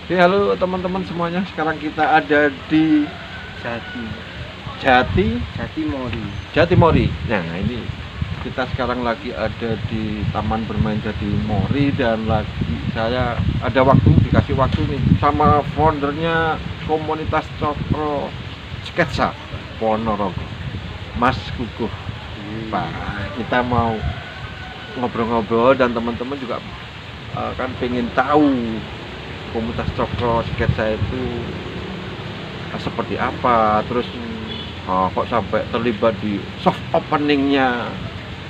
Oke, halo teman-teman semuanya. Sekarang kita ada di Jati Jati Jatimori. Jatimori. Nah, ini kita sekarang lagi ada di Taman Bermain Jatimori dan lagi saya ada waktu, dikasih waktu nih sama foundernya komunitas Cokro Sketsa Ponorogo, Mas Kukuh. Pak, kita mau ngobrol-ngobrol dan teman-teman juga kan pengen tahu komunitas Cokro Sketsa itu seperti apa, terus kok sampai terlibat di soft openingnya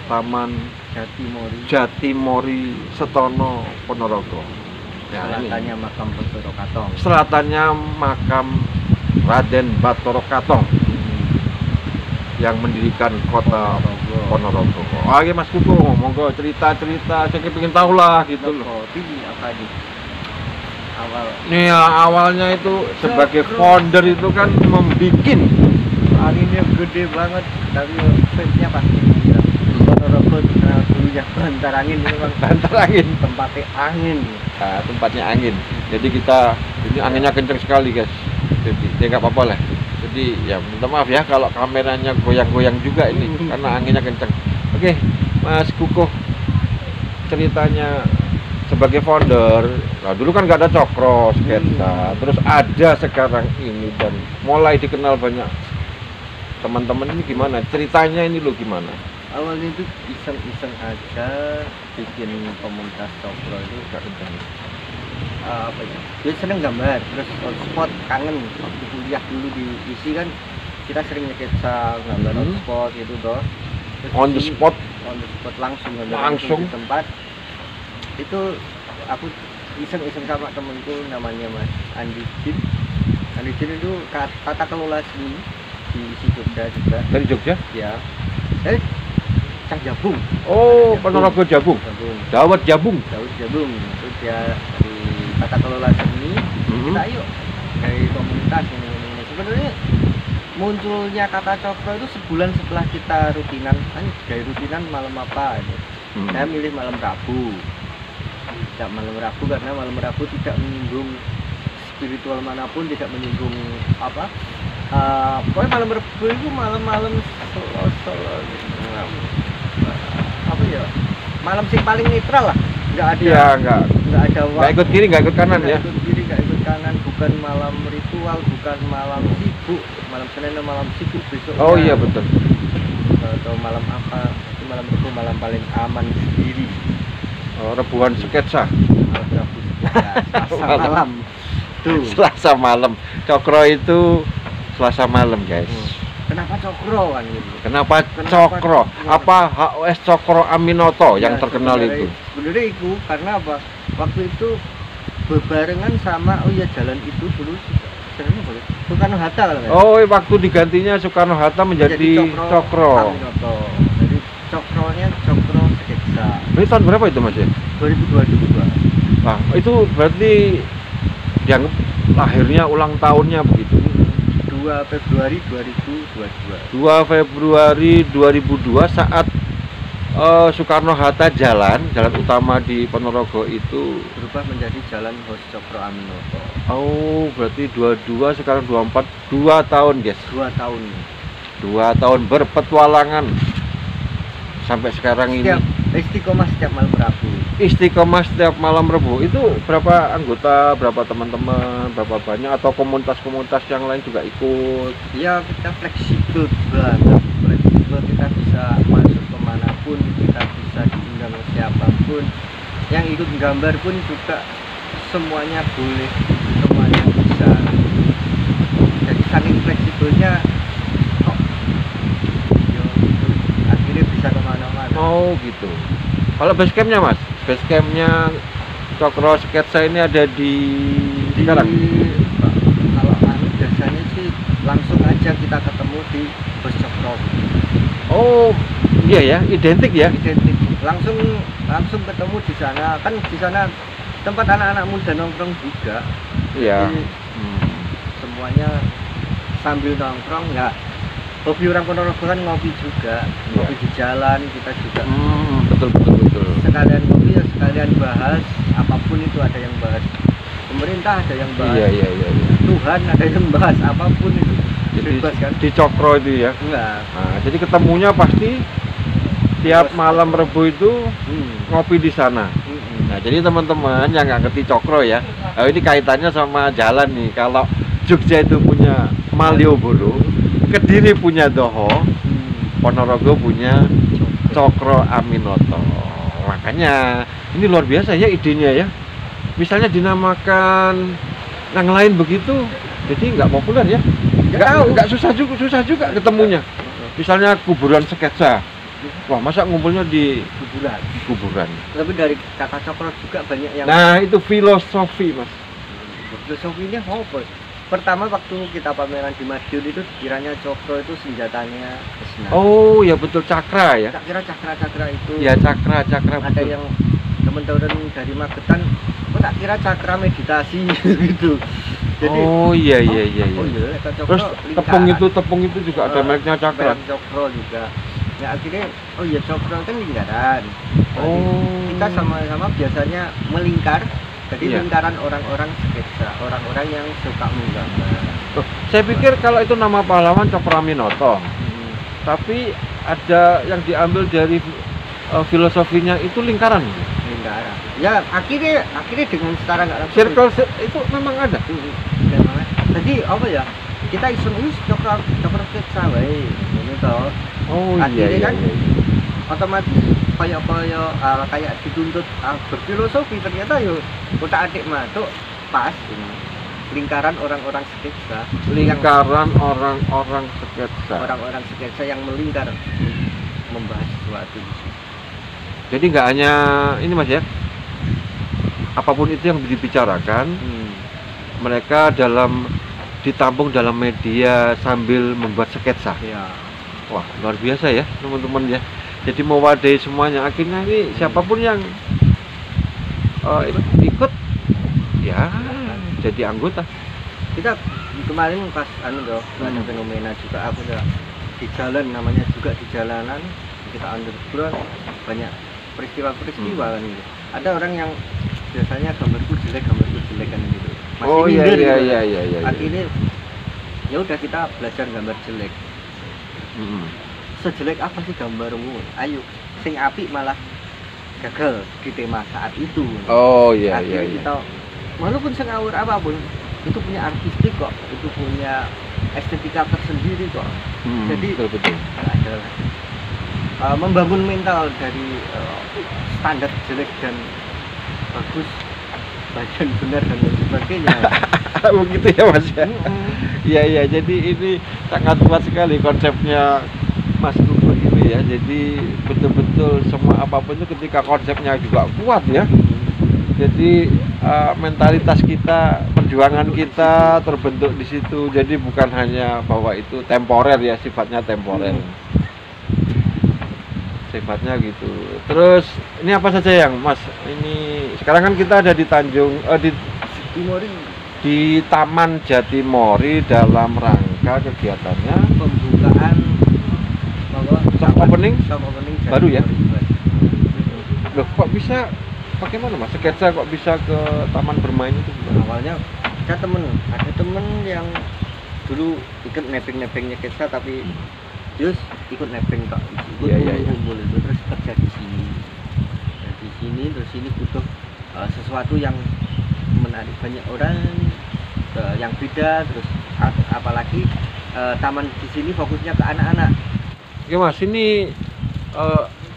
Taman Jatimori Setono Ponorogo. Ya, Selatannya makam Bathara Katong. Selatannya makam Raden Bathara Katong yang mendirikan kota Ponorogo. Oke Mas Kuku, monggo cerita-cerita, saya pengen tahu lah gitu loh. Ini apa nih? Awal. Nih ya, awalnya itu sebagai founder itu kan membikin Anginnya gede banget, tapi face-nya pasti gila. Ponorogo terkenal dulunya bantar angin, ini memang bantar angin, tempatnya angin. nah, tempatnya angin. Jadi kita ini anginnya kenceng sekali guys. Jadi ya nggak apa-apa lah. Jadi ya minta maaf ya kalau kameranya goyang-goyang juga ini karena anginnya kenceng. Oke, Mas Kukuh, ceritanya sebagai founder. Nah, dulu kan nggak ada Cokro Sketsa, terus ada sekarang ini dan mulai dikenal banyak teman-teman. Ini gimana ceritanya ini lo gimana? Awalnya itu iseng-iseng aja bikin komunitas Cokro itu apa ya? Dia seneng gambar, terus on spot kangen waktu kuliah dulu di ISI kan kita sering ngeketsa gambar on spot gitu toh. Terus On the spot langsung gambar langsung di tempat. Itu aku iseng-iseng sama temenku namanya Mas Andi Jin. Andi Jin itu tata kelola seni di Jogja juga. dari Jogja? Ya. Cang Jabung. Oh, Ponorogo Jabung. Dawet Jabung. Dawet Jabung. Itu dia dari tata kelola seni. Kita yuk dari komunitas ini. Sebenarnya munculnya kata Cokro itu sebulan setelah kita rutinan. Kan dari rutinan malam apa aja. Saya milih malam Rabu. Tidak malam Rabu karena malam Rabu tidak menyinggung spiritual manapun, tidak menyinggung apa. Pokoknya malam Rabu itu malam-malam solo apa ya, malam sing paling netral lah, nggak ada ya, nggak ada nggak ikut kiri nggak ikut kanan ya, ikut kiri nggak ikut kanan, bukan malam ritual, bukan malam sibuk, malam Senin malam sibuk besok. Oh iya betul. Atau malam apa, itu malam Rabu malam paling aman sendiri. Rebuhan sketsa. Malam Rabu Selasa malam tuh. Selasa malam Cokro itu Selasa malam guys. Kenapa Cokro kan gitu? Kenapa Cokro? Apa HOS Cokro Aminoto yang terkenal itu? Sebenarnya itu karena apa? Waktu itu berbarengan sama jalan itu dulu jalannya boleh Soekarno Hatta kalau nggak. Oh, waktu digantinya Soekarno Hatta menjadi Cokro. Aminoto. Jadi Cokronya Cokro Sketsa. Ini tahun berapa itu Mas ya? 2022. Nah, itu berarti dianggap lahirnya ulang tahunnya begitu. 2 Februari 2022. 2 Februari 2002 saat Soekarno Hatta jalan utama di Ponorogo itu berubah menjadi Jalan Hos Cokro Aminoto. Oh, berarti 22 sekarang 24, 2 tahun guys. 2 tahun. 2 tahun berpetualangan sampai sekarang ini. Istiqomah setiap malam Rabu. Istiqomah setiap malam Rabu. Itu berapa anggota, berapa teman-teman, berapa banyak atau komunitas-komunitas yang lain juga ikut? Ya kita fleksibel banget. Fleksibel, kita bisa masuk kemanapun, kita bisa diundang siapapun. Yang ikut gambar pun juga semuanya boleh, semuanya bisa. Jadi saking fleksibelnya kok akhirnya bisa kemana-mana. Oh gitu. Kalau basecampnya Mas, basecampnya Cokro Sketsa ini ada di sekarang? Kalau biasanya sih langsung aja kita ketemu di Bos Cokro. Oh iya ya, identik ya? Identik. Langsung ketemu di sana. Kan di sana tempat anak-anak muda nongkrong juga. Iya. Jadi, semuanya sambil nongkrong nggak. Hobi orang Ponorogo kan ngopi juga, ngopi di jalan kita juga. Betul. Sekalian ngopi ya sekalian bahas apapun itu, ada yang bahas pemerintah, ada yang bahas Iya. Tuhan, ada yang bahas apapun itu. Jadi Bebas kan? di Cokro itu ya. Enggak. Nah, jadi ketemunya pasti tiap malam Rebo itu ngopi di sana. Nah, jadi teman-teman yang nggak ngerti Cokro ya, ini kaitannya sama jalan nih. Kalau Jogja itu punya Malioboro, Kediri punya Doho, Ponorogo punya Cokro Aminoto. Makanya ini luar biasa ya idenya ya. Misalnya dinamakan yang lain begitu, jadi nggak populer ya. Nggak susah juga ketemunya. Misalnya kuburan sketsa. Wah, masa ngumpulnya di kuburan. Tapi dari kata Cokro juga banyak yang. Nah, itu filosofi, Mas. Filosofinya apa? Pertama waktu kita pameran di Madiun itu kiranya Cokro itu senjatanya Krishna. Oh, ya betul, cakra ya. Tak kira cakra itu. Ya, cakra Ada betul. yang teman-teman dari Magetan, tak kira cakra meditasi gitu. Jadi, oh iya. Oh iya, Cokro Terus lingkaran. tepung itu juga ada mereknya cakra. Merek Cokro juga. Ya akhirnya, oh iya Cokro kan lingkaran. Berarti Oh. kita sama-sama biasanya melingkar. Jadi Iya. lingkaran orang-orang sketsa, orang-orang yang suka menggambar. Loh, saya pikir kalau itu nama pahlawan Cokro Aminoto, tapi ada yang diambil dari filosofinya itu lingkaran. Lingkaran. Ya akhirnya dengan secara nggak langsung. Circle itu memang ada. Jadi apa ya? Kita iseng ini Cokro sketsa wae. Ini toh. Oh Akhirnya iya. kan otomatis kayak dituntut berfilosofi, ternyata yo utak adik matuk pas ini. Lingkaran orang-orang sketsa, Lingkaran orang-orang sketsa. orang-orang sketsa yang melingkar membahas sesuatu. Jadi nggak hanya ini Mas ya, apapun itu yang dibicarakan, mereka ditampung dalam media sambil membuat sketsa. Ya. Wah, luar biasa ya teman-teman ya. Jadi mewadahi semuanya. Akhirnya ini siapapun yang ikut ya jadi anggota. Kita kemarin pas ada fenomena juga, aku udah di jalan, namanya juga di jalanan, kita underground, banyak peristiwa kan gitu. Ada orang yang biasanya gambarku jelek kan gitu. Masih minder gitu. Iya. Akhirnya ya udah kita belajar gambar jelek. Sejelek apa sih gambarmu? Ayo, sing apik malah gagal di tema saat itu. Oh iya. Akhirnya kita, walaupun sengawur apapun, itu punya artistik kok, itu punya estetika tersendiri kok. Jadi betul. adalah membangun mental dari standar jelek dan bagus, bagian benar dan lain sebagainya. Begitu ya Mas ya. Iya, jadi ini sangat kuat sekali konsepnya Mas Gugum ini ya. Jadi betul-betul semua apapun itu ketika konsepnya juga kuat ya. Jadi mentalitas kita, perjuangan kita terbentuk di situ. Jadi bukan hanya bahwa itu temporer ya, sifatnya temporer. Sifatnya gitu. Terus ini apa saja yang Mas? Ini sekarang kan kita ada di di Taman Jatimori dalam rangka kegiatannya Pembukaan soft opening baru ya? Jatimori. Loh, kok bisa bagaimana Mas? Sketsa kok bisa ke taman bermain itu gimana? Awalnya ada temen yang dulu ikut nebeng-nebengnya sketsa, tapi just ikut nebeng kok, ikut kumpul itu, terus kerja di sini. Dan di sini terus ini butuh sesuatu yang menarik banyak orang, yang beda, terus apalagi taman di sini fokusnya ke anak-anak. Oke Mas, ini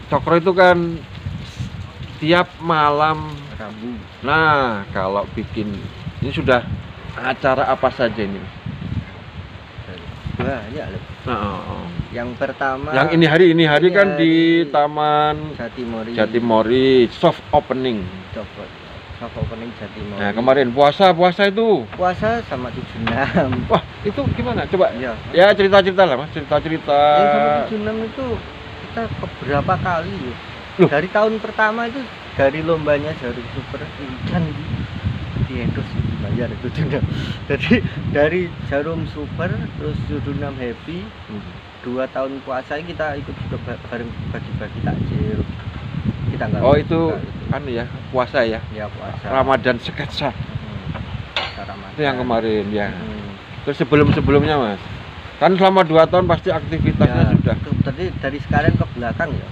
Cokro itu kan tiap malam Rabu. Nah, kalau bikin ini sudah acara apa saja ini? Banyak loh. Yang pertama Yang ini hari kan hari di Taman Jatimori soft opening. Soft opening Jatimori. Nah, kemarin puasa itu. Puasa sama 76. Wah, itu gimana? Coba. Ya. Ya cerita-cerita lah Mas, cerita-cerita. Yang sama 76 itu kita beberapa kali ya. Loh. Dari tahun pertama itu dari lombanya Jarum Super kan di endorse dibayar itu juga. Jadi dari Jarum Super terus 76 Happy 2 tahun puasa kita ikut juga bareng bagi-bagi takjil. Kita enggak Oh, itu anu ya, puasa ya. Ya puasa. Ramadan sketsa. Ramadan. Itu yang kemarin ya. Terus sebelum-sebelumnya Mas, kan selama 2 tahun pasti aktivitasnya Ya, sudah. tadi dari sekarang ke belakang ya.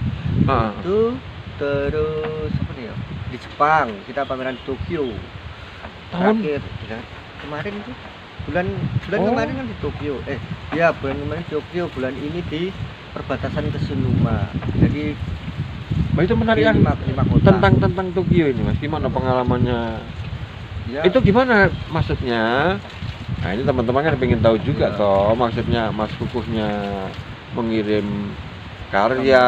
Ah. Itu terus apa nih ya? Di Jepang kita pameran di Tokyo. Tahun Terakhir ya, kemarin itu bulan Oh. kemarin kan di Tokyo. Ya bulan kemarin di Tokyo, bulan ini di perbatasan ke Sonoma. Jadi Bah, itu menarik di yang lima kota. tentang Tokyo ini Mas. Gimana pengalamannya? Ya, Itu gimana maksudnya? Nah, ini teman-teman kan pengen tahu juga Ya. toh, maksudnya Mas Kukuhnya mengirim karya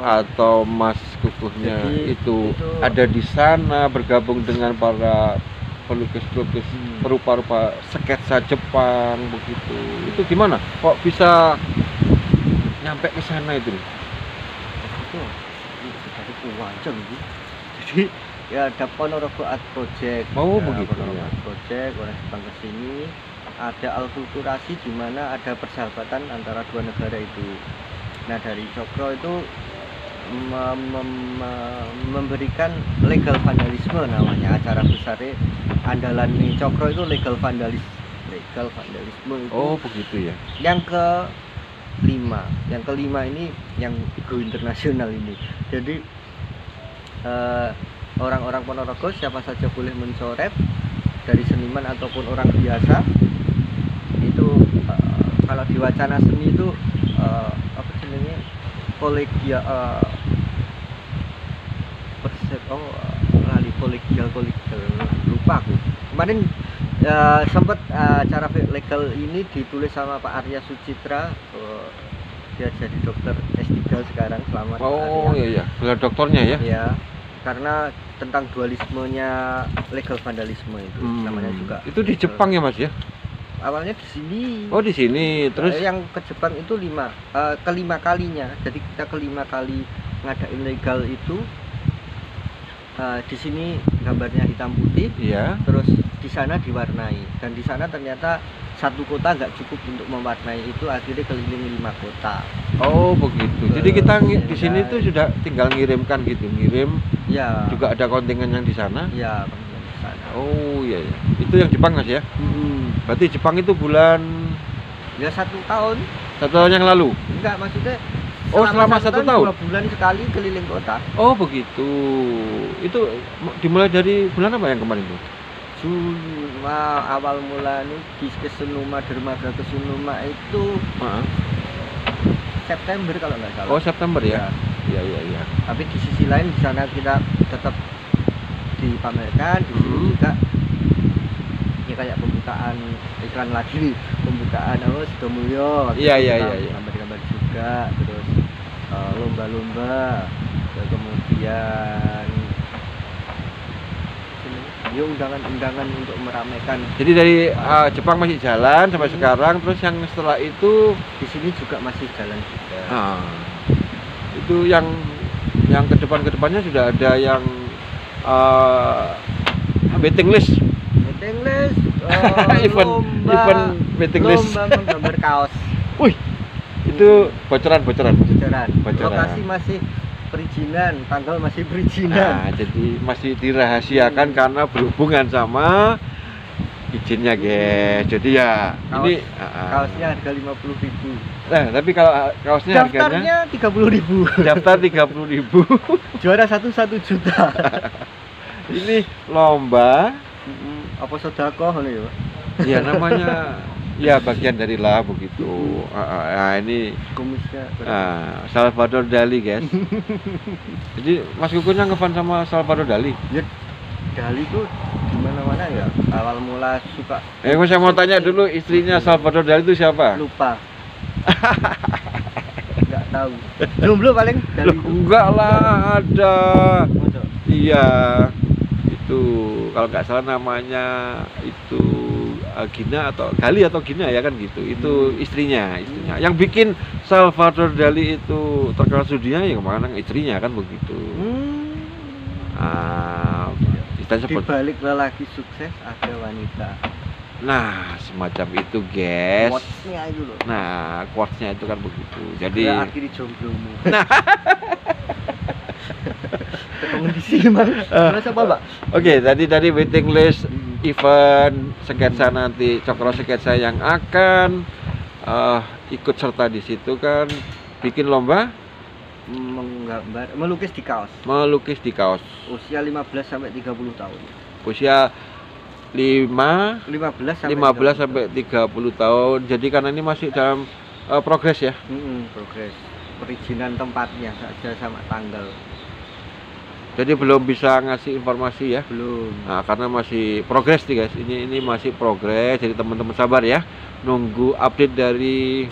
atau Mas Kukuhnya Jadi, itu itu- ada di sana bergabung dengan para pelukis-pelukis rupa-rupa sketsa Jepang begitu. Itu gimana? Kok bisa nyampe ke sana itu? itu dari Puwanceng gitu. Jadi ya ada Ponorogo Art Project. Oh, Ya, begitu, Ponorogo ya. Art Project, orang Jepang ke sini ada alkulturasi di mana ada persahabatan antara dua negara itu. Nah, dari Cokro itu memberikan legal vandalisme namanya acara besarnya andalan nih Cokro itu legal vandalisme itu. Oh, begitu ya. Yang kelima ini yang go internasional ini. Jadi orang-orang Ponorogo siapa saja boleh mencoret, dari seniman ataupun orang biasa. Itu kalau di wacana seni itu apa sebenarnya kolegial kolegial lupa aku. Kemarin sempat acara legal ini ditulis sama Pak Arya Sucitra. Dia jadi dokter S3 sekarang, selamat Pak Oh Arya. iya, gelar doktornya ya. Ya, karena tentang dualismenya legal vandalisme itu namanya juga. Itu di Jepang ya Mas ya? Awalnya di sini. Oh di sini, terus Yang ke Jepang itu kelima kalinya. Jadi kita kelima kali ngadain legal itu. Di sini gambarnya hitam putih, iya. terus di sana diwarnai. Dan di sana ternyata satu kota nggak cukup untuk mewarnai itu, akhirnya keliling 5 kota. Oh begitu. Jadi kita di sini Ya. tuh sudah tinggal ngirimkan gitu, ngirim. Ya. Juga ada kontingen yang di sana. Ya, kemudian di sana. Oh iya ya. Itu yang Jepang Mas ya? Berarti Jepang itu bulan Ya 1 tahun. 1 tahun yang lalu. Enggak, maksudnya Oh, selama 1 tahun? 2 bulan sekali keliling kota. Oh begitu. Itu dimulai dari bulan apa yang kemarin tuh? Awal mula nih di Kesunuma, dermaga Kesunuma itu September kalau nggak salah. Oh September ya? Iya iya iya. Tapi di sisi lain di sana kita tetap dipamerkan, di sini juga ya kayak pembukaan iklan lagi nih, pembukaan Sidomulyo. Iya iya iya. Gambar-gambar juga, terus lomba-lomba, kemudian ya undangan-undangan untuk meramaikan. Jadi dari Jepang masih jalan sampai sekarang, terus yang setelah itu Di sini juga masih jalan juga. itu yang kedepannya sudah ada yang waiting list. Waiting list, event waiting list. lomba menggambar kaos. Wih, itu bocoran. Bocoran. Bocoran. Lokasi masih perizinan, tanggal masih perizinan. Nah, jadi masih dirahasiakan karena berhubungan sama izinnya, guys. Jadi ya ini Kaosnya harga 50.000. Nah, tapi kalau kaosnya harganya Daftarnya 30.000. daftar 30.000. Juara 1 juta. Ini lomba Apa sedekah ngono ya, Pak? ya namanya ya bagian dari lah begitu. Nah, ini Kumisnya. Salvador Dali, guys. Jadi Mas Kukunya ngefans sama Salvador Dali. Ya, Dali tuh di mana-mana ya. Awal mula suka. Saya mau tanya dulu, istrinya Salvador Dali itu siapa? Lupa. Enggak tahu. Belum paling Dali Loh, itu. enggak lah, ada. Masa? Iya, itu kalau nggak salah namanya itu Gina atau Gali atau Gina ya kan gitu. Itu istrinya. Yang bikin Salvador Dali itu terkenal dunia ya kemana istrinya kan begitu. Di balik lelaki sukses ada wanita. Nah, semacam itu, guys. Quotes-nya itu loh. Nah, quotes-nya itu kan begitu. Jadi akhiri jomblomu. Nah. Ketemu di sini, Bang. Terus apa, Pak? Oke, tadi waiting list event sketsa nanti Cokro Sketsa yang akan ikut serta di situ kan bikin lomba menggambar, melukis di kaos. Melukis di kaos. Usia 15 sampai 30 tahun. Usia 15 sampai 30 tahun. Jadi karena ini masih dalam progres ya. Progres. Perizinan tempatnya saja sama tanggal. Jadi belum bisa ngasih informasi ya. Belum. Nah, karena masih progres nih guys. Ini masih progres. Jadi teman-teman sabar ya. Nunggu update dari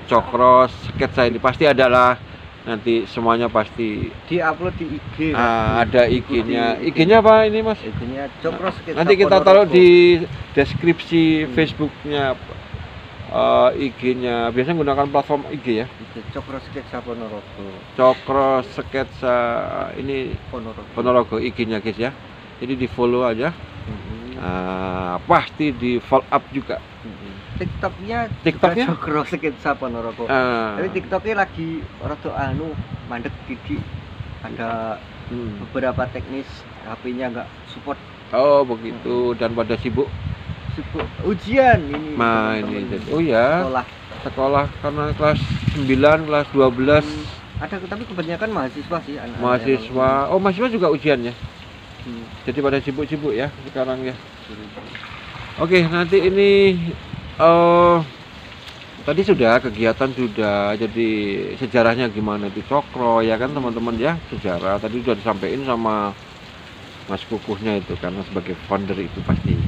Cokro Sketsa ini pasti adalah nanti semuanya pasti diupload di IG. Ada IG-nya. IG-nya apa ini Mas? IG-nya Cokro Sketsa. Nanti kita taruh di deskripsi Facebook-nya. IG-nya biasanya menggunakan platform IG ya. Cokro Sketsa Ponorogo. Cokro Sketsa ini Ponorogo IG-nya guys ya. Jadi di follow aja. Pasti di follow up juga. TikToknya Cokro Sketsa Ponorogo. Tapi TikToknya lagi rada mandek gigi. Ada beberapa teknis HP-nya nggak support. Oh begitu. Dan pada sibuk ujian ini. Nah ini jadi, oh ya sekolah karena kelas 9, kelas 12 ada, tapi kebanyakan mahasiswa sih mahasiswa. Oh mahasiswa juga ujian ya. Jadi pada sibuk-sibuk ya sekarang ya. Oke, nanti ini tadi sudah kegiatan sudah, jadi sejarahnya gimana di Cokro ya kan teman-teman ya, sejarah tadi sudah disampaikan sama Mas Kukuhnya itu, karena sebagai founder itu pasti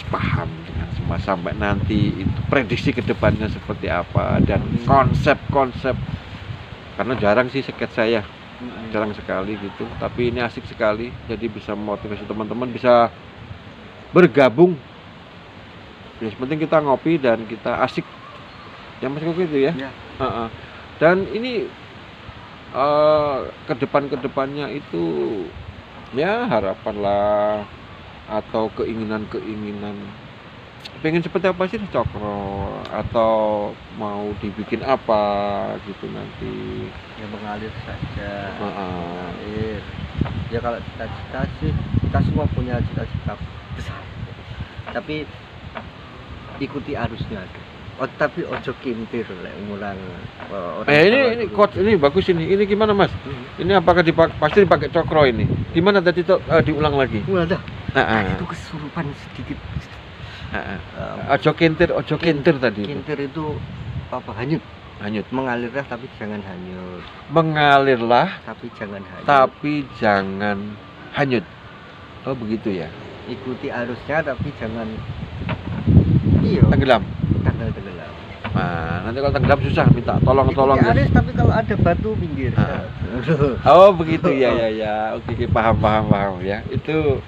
paham dengan semua sampai nanti itu prediksi kedepannya seperti apa dan konsep-konsep, karena jarang sih sketsa saya jarang sekali gitu, tapi ini asik sekali, jadi bisa memotivasi teman-teman bisa bergabung. Yang penting kita ngopi dan kita asik yang Mas Kukuh itu ya. Dan ini kedepannya itu ya harapanlah atau keinginan pengen seperti apa sih Cokro, atau mau dibikin apa gitu nanti ya, mengalir saja. Mengalir ya, kalau cita-cita sih kita semua punya cita-cita besar, tapi ikuti arusnya. Tapi ojo kintir lek mulang. Ini quote ini bagus ini. Ini gimana Mas? Ini apakah pasti dipakai Cokro ini? Gimana tadi diulang lagi? Udah. Itu kesurupan sedikit. Ojo kintir tadi. Kintir itu apa? Hanyut. Mengalirlah tapi jangan hanyut. Mengalirlah tapi jangan hanyut. Oh begitu ya. Ikuti arusnya tapi jangan tenggelam. Nah, nanti kalau tenggelam susah, minta tolong ya. Arus, tapi kalau ada batu pinggir. Oh begitu ya. Oke, paham ya. Itu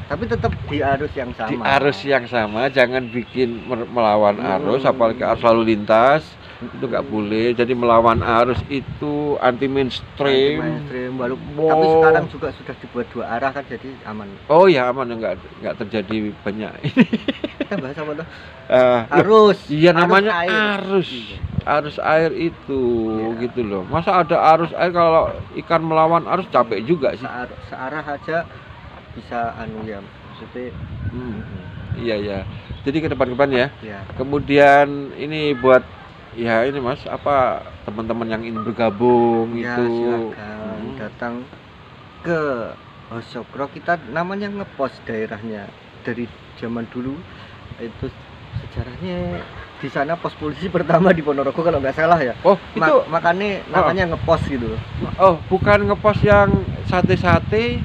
tapi tetap di arus yang sama. Di arus yang sama, jangan bikin melawan arus, apalagi arus lalu lintas. Itu nggak boleh. Jadi melawan arus itu anti mainstream. Tapi sekarang juga sudah dibuat dua arah kan, jadi aman. Oh ya aman, nggak terjadi banyak. Kita bahas apa tuh? Arus. Iya namanya arus. Arus air itu gitu loh. Masa ada arus air, kalau ikan melawan arus capek juga sih. Searah aja bisa ya maksudnya. Iya. Jadi ke depan ya. Kemudian ini buat ya ini Mas, apa teman-teman yang ingin bergabung itu silakan datang ke Cokro. Kita namanya ngepost daerahnya dari zaman dulu, itu sejarahnya di sana pos polisi pertama di Ponorogo kalau nggak salah ya. Oh itu makanya namanya ngepost gitu. Oh bukan ngepost yang sate-sate.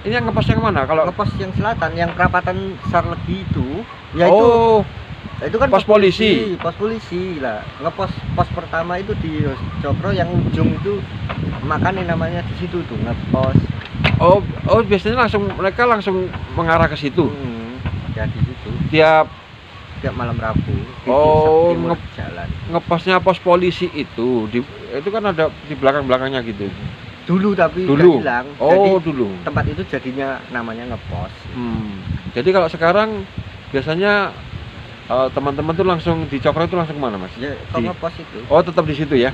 Ini yang ngepost yang mana? Kalau ngepost yang selatan, yang perapatan Sarlegi itu, ya itu kan pos polisi lah. Ngepost pos pertama itu di Cokro yang ujung itu, makanya namanya di situ tuh ngepost. Oh biasanya mereka langsung mengarah ke situ. Ya di situ. Tiap malam Rabu. Jalan. Ngepostnya pos polisi itu kan ada di belakangnya gitu. Dulu hilang. Dulu. Tempat itu jadinya namanya ngepost. Jadi kalau sekarang biasanya teman-teman tuh langsung di Cokro itu langsung kemana Mas? Ya, ngepost itu. Oh tetap di situ ya.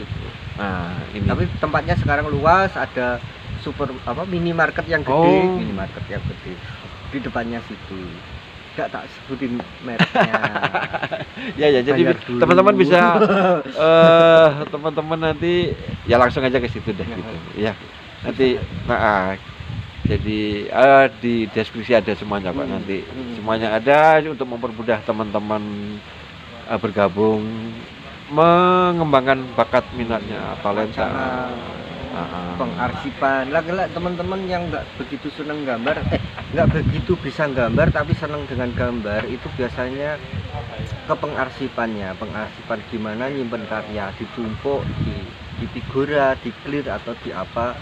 Nah ini. Tapi tempatnya sekarang luas, ada minimarket yang gede, di depannya situ. Gak tak sebutin mereknya. Ya jadi Bayar dulu. teman-teman bisa teman-teman nanti ya langsung aja ke situ deh gitu. Ya. Nanti jadi di deskripsi ada semuanya Pak nanti. Semuanya ada untuk mempermudah teman-teman bergabung mengembangkan bakat minatnya, talenta. Pengarsipan lah teman-teman yang nggak begitu senang gambar nggak begitu bisa gambar tapi senang dengan gambar itu biasanya ke pengarsipan gimana nyimpen karya ditumpuk di figura, di clear atau di apa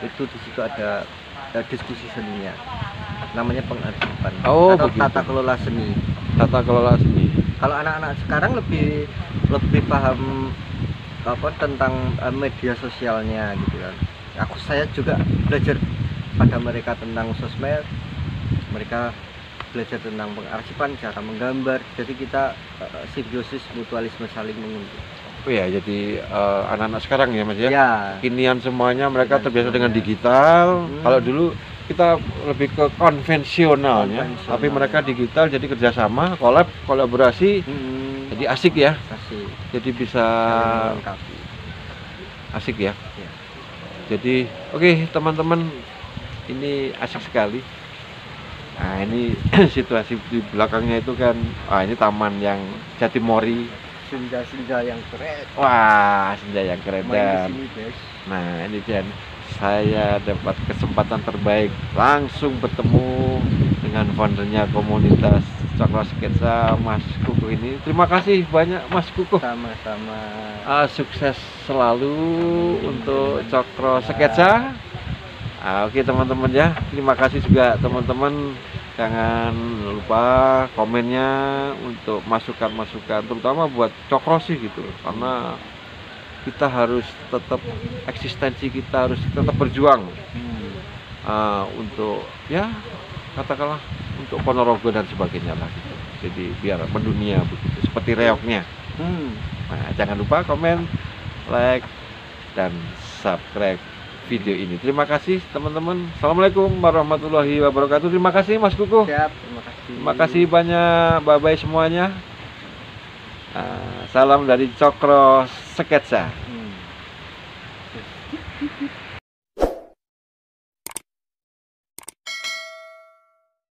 itu di situ ada diskusi seninya namanya pengarsipan atau begitu. Tata kelola seni kalau anak-anak sekarang lebih paham tentang media sosialnya gitu kan. Saya juga belajar pada mereka tentang sosmed, mereka belajar tentang pengarsipan, cara menggambar. Jadi kita simbiosis mutualisme saling menguntungkan. Oh ya, jadi anak-anak sekarang ya Mas ya. Ya. Kinian semuanya mereka terbiasa dengan digital. Kalau dulu kita lebih ke konvensionalnya, tapi mereka digital jadi kerjasama, kolaborasi. Jadi asik ya. Asik. Jadi bisa asik ya. Jadi oke, teman-teman, ini asik sekali. Nah ini situasi di belakangnya itu kan, ini taman yang Jatimori. Senja-senja yang keren. Wah, senja yang keren. Dan sini, nah ini dan saya dapat kesempatan terbaik langsung bertemu dengan foundernya komunitas Cokro Sketsa, Mas Kuku ini. Terima kasih banyak Mas Kuku. Sama-sama. Sukses selalu untuk Cokro Sketsa. Oke teman-teman ya, terima kasih juga teman-teman. Jangan lupa komennya untuk masukan-masukan, terutama buat Cokro sih gitu, karena kita harus tetap eksistensi kita harus tetap berjuang untuk ya katakanlah untuk Ponorogo dan sebagainya lah gitu. Jadi biar mendunia begitu seperti reoknya. Nah, jangan lupa komen, like dan subscribe video ini. Terima kasih teman-teman. Assalamualaikum warahmatullahi wabarakatuh. Terima kasih Mas Kuku. Siap, terima kasih. Terima kasih banyak, bye-bye semuanya. Salam dari Cokro Sketsa.